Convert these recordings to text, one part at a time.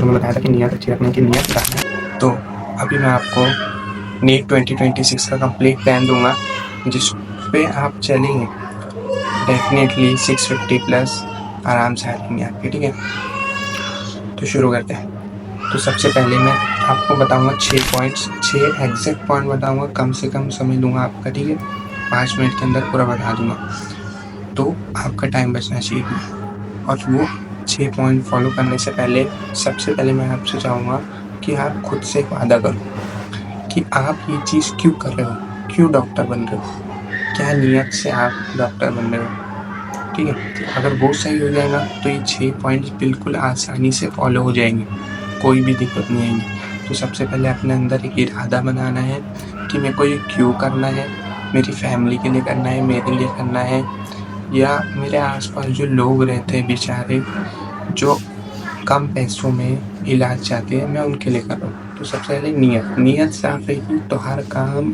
में बताया था कि नियत अच्छी रखने की नियत रखना है। तो अभी मैं आपको नीट 2026 का कंप्लीट प्लान दूंगा जिस पे आप चलेंगे डेफिनेटली 650 प्लस आराम से आ जाएंगे आपके। ठीक है, तो शुरू करते हैं। तो सबसे पहले मैं आपको बताऊंगा 6 पॉइंट्स, 6 एग्जैक्ट पॉइंट बताऊंगा, कम से कम समय लूँगा आपका। ठीक है, 5 मिनट के अंदर पूरा बता दूंगा, तो आपका टाइम बचना चाहिए। और वो 6 पॉइंट फॉलो करने से पहले सबसे पहले मैं आपसे चाहूँगा कि आप खुद से एक वादा करो कि आप ये चीज़ क्यों कर रहे हो, क्यों डॉक्टर बन रहे हो, क्या नियत से आप डॉक्टर बन रहे हो। ठीक है, अगर वो सही हो जाएगा तो ये 6 पॉइंट्स बिल्कुल आसानी से फॉलो हो जाएंगे, कोई भी दिक्कत नहीं आएगी। तो सबसे पहले अपने अंदर एक इरादा बनाना है कि मेरे को ये क्यों करना है, मेरी फैमिली के लिए करना है, मेरे लिए करना है, या मेरे आसपास जो लोग रहते हैं बेचारे जो कम पैसों में इलाज चाहते हैं, मैं उनके लिए कर रहा हूँ। तो सबसे पहले नियत साफ रहेगी तो हर काम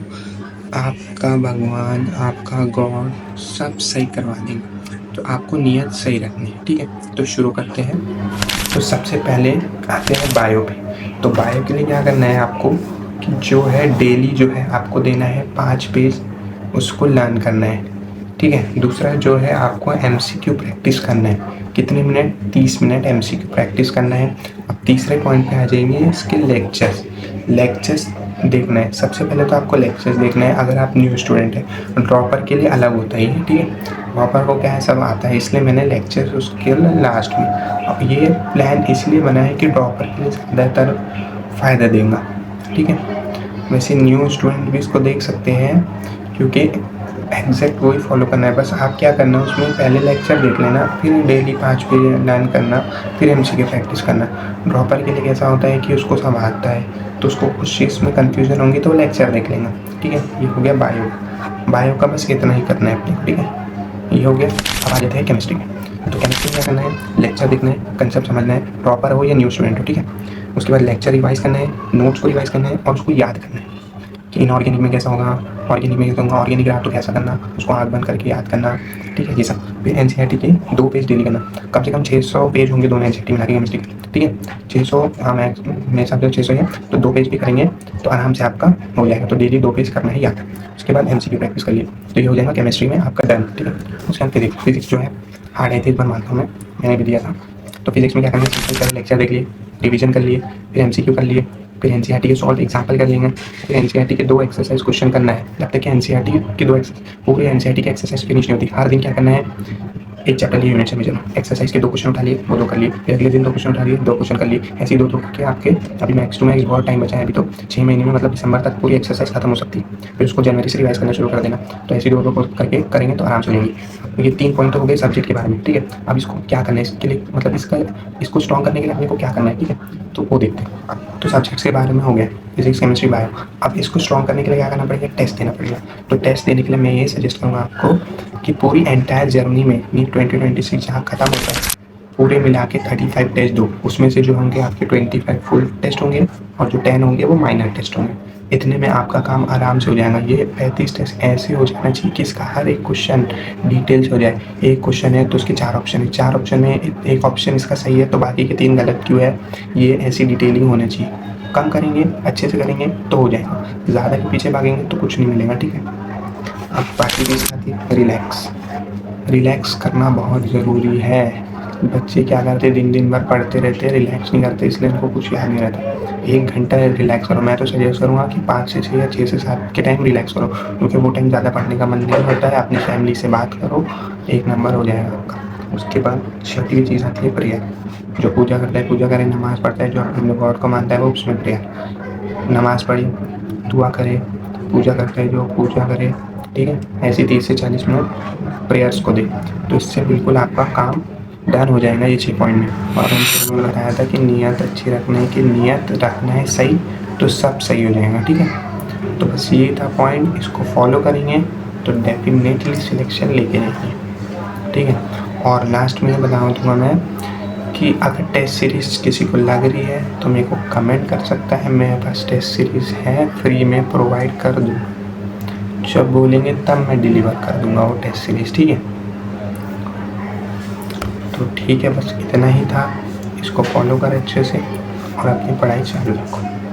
आपका भगवान, आपका गॉड सब सही करवा देंगे। तो आपको नियत सही रखनी है। ठीक है, तो शुरू करते हैं। तो सबसे पहले आते हैं बायो पे। तो बायो के लिए क्या करना है आपको कि जो है डेली जो है आपको देना है 5 पेज, उसको लर्न करना है। ठीक है, दूसरा जो है आपको MCQ प्रैक्टिस करना है। कितने मिनट? 30 मिनट MCQ प्रैक्टिस करना है। अब तीसरे पॉइंट पे आ जाएंगे इसके लेक्चर्स देखना है। सबसे पहले तो आपको लेक्चर्स देखना है अगर आप न्यू स्टूडेंट हैं। ड्रॉपर के लिए अलग होता है। ठीक है, ड्रॉपर को क्या है सब आता है, इसलिए मैंने लेक्चर्स उसके लास्ट में। अब ये प्लान इसलिए बना है कि ड्रॉपर के लिए ज़्यादातर फ़ायदा देगा। ठीक है, वैसे न्यू स्टूडेंट भी इसको देख सकते हैं क्योंकि एग्जैक्ट वही फॉलो करना है। बस आप क्या करना है उसमें पहले लेक्चर देख लेना, फिर डेली 5 पेज लर्न करना, फिर MCQ प्रैक्टिस करना। ड्रॉपर के लिए कैसा होता है कि उसको सब आता है तो उसको कुछ चीज़ में कन्फ्यूज़न होंगी तो लेक्चर देख लेना। ठीक है, ये हो गया बायो का बस इतना ही करना है अपने। ठीक है, ये हो गया। अब आ जाते हैं केमिस्ट्री में। तो केमिस्ट्री में क्या करना है, लेक्चर देखना है, कंसेप्ट समझना है, प्रॉपर हो या न्यू स्टूडेंट हो। ठीक है, उसके बाद लेक्चर रिवाइज करना है, नोट्स को रिवाइज करना है और उसको याद करना है कि इनऑर्गेनिक में कैसा होगा, ऑर्गेनिक में कैसा होगा, ऑर्गेनिक रहा तो कैसा करना, उसको आँख बंद करके याद करना। ठीक है, ये सब। फिर NCERT के 2 पेज डेली करना, कम से कम 600 पेज होंगे दोनों NCERT मिला के केमिस्ट्री के। ठीक है, 600, हाँ मैं मेरे हिसाब से 600 है, तो 2 पेज भी करेंगे तो आराम से आपका हो जाएगा। तो डेली 2 पेज करना है याद। उसके बाद MCQ प्रैक्टिस करिए, तो ये हो जाएगा केमिस्ट्री में आपका डन। ठीक है, उसके बाद फिजिक्स जो है हार्ड है, इस बार मानता हूँ मैंने भी दिया था। तो फिजिक्स में क्या करना है, सिंपल लेक्चर देख लिए, रिवीजन कर लिए, फिर MCQ कर लिए, फिर NCERT के सॉल्व एग्जाम्पल कर लेंगे, फिर NCERT के 2 एक्सरसाइज क्वेश्चन करना है। जब तक कि NCERT की 2 पूरे NCERT की एक्सरसाइज फिनिश नहीं होती। हर दिन क्या करना है, एक चैप्टर लिए यूनिट से मेजर एक्सरसाइज के 2 क्वेश्चन उठा लिए, वो 2 कर लिए, फिर अगले दिन 2 क्वेश्चन उठा लिए, 2 क्वेश्चन कर लिए, ऐसे ही 2 करके आपके अभी मैक्स टू मैक्स बहुत टाइम बचा है। अभी तो 6 महीने में मतलब दिसंबर तक पूरी एक्सरसाइज खत्म हो सकती है। फिर उसको जनवरी से रिवाइज करना शुरू कर देना। तो ऐसे 2 करके करेंगे तो आराम से हो जाएंगी। ये 3 पॉइंट तो हो गए सब्जेक्ट के बारे में। ठीक है, अब इसको क्या करना है, इसके लिए मतलब इसको स्ट्रॉन्ग करने के लिए अपने को क्या करना है। ठीक है, तो वो देखते हैं। तो सब्जेक्ट्स के बारे में हो गया, फिजिक्स, केमिस्ट्री, बायो। अब इसको स्ट्रॉन्ग करने के लिए क्या करना पड़ेगा, टेस्ट देना पड़ेगा। तो टेस्ट देने के लिए मैं ये सजेस्ट करूँगा आपको कि पूरी एंटायर जर्नी में नीट 2026 जहाँ खत्म होता है पूरे मिला के 35 टेस्ट दो। उसमें से जो होंगे आपके 25 फुल टेस्ट होंगे और जो 10 होंगे वो माइनर टेस्ट होंगे। इतने में आपका काम आराम से हो जाएगा। ये 35 टेस्ट ऐसे हो जाना चाहिए कि इसका हर एक क्वेश्चन डिटेल्स हो जाए। एक क्वेश्चन है तो उसके 4 ऑप्शन है, 4 ऑप्शन में एक ऑप्शन इसका सही है तो बाकी के 3 गलत क्यों है, ये ऐसी डिटेलिंग होना चाहिए। कम करेंगे, अच्छे से करेंगे तो हो जाएगा, ज़्यादा के पीछे भागेंगे तो कुछ नहीं मिलेगा। ठीक है, अब बाकी चीज़ आती है रिलैक्स करना बहुत ज़रूरी है। बच्चे क्या करते हैं, दिन भर पढ़ते रहते हैं, रिलैक्स नहीं करते, इसलिए उनको कुछ याद नहीं रहता। 1 घंटा रिलैक्स करो। मैं तो सजेस्ट करूँगा कि 5 से 6 या 6 से 7 के टाइम रिलैक्स करो, क्योंकि वो टाइम ज़्यादा पढ़ने का मन नहीं होता है। अपनी फैमिली से बात करो, 1 नंबर हो जाएगा आपका। उसके बाद छठी चीज़ आती है प्रेयर। जो पूजा करता है पूजा करे, नमाज़ पढ़ता है जो अपने गॉड को मानता है वो उसमें प्रेयर, नमाज़ पढ़े, दुआ करे, पूजा करता है जो पूजा करे। ठीक है, ऐसे 30 से 40 मिनट प्रेयर्स को दे, तो इससे बिल्कुल आपका काम डन हो जाएगा ये 6 पॉइंट में। और मैंने बताया था कि नियत अच्छी रखने की, नियत रखना है सही तो सब सही हो जाएगा। ठीक है, तो बस ये था पॉइंट, इसको फॉलो करेंगे तो डेफिनेटली सिलेक्शन लेके जाएंगे। ठीक है, और लास्ट में बता दूँगा मैं कि अगर टेस्ट सीरीज़ किसी को लग रही है तो मेरे को कमेंट कर सकता है, मेरे पास टेस्ट सीरीज़ है, फ्री में प्रोवाइड कर दूँ। जब बोलेंगे तब मैं डिलीवर कर दूँगा वो टेस्ट सीरीज़। ठीक है, तो ठीक है, बस इतना ही था। इसको फॉलो करें अच्छे से और अपनी पढ़ाई चालू रखो।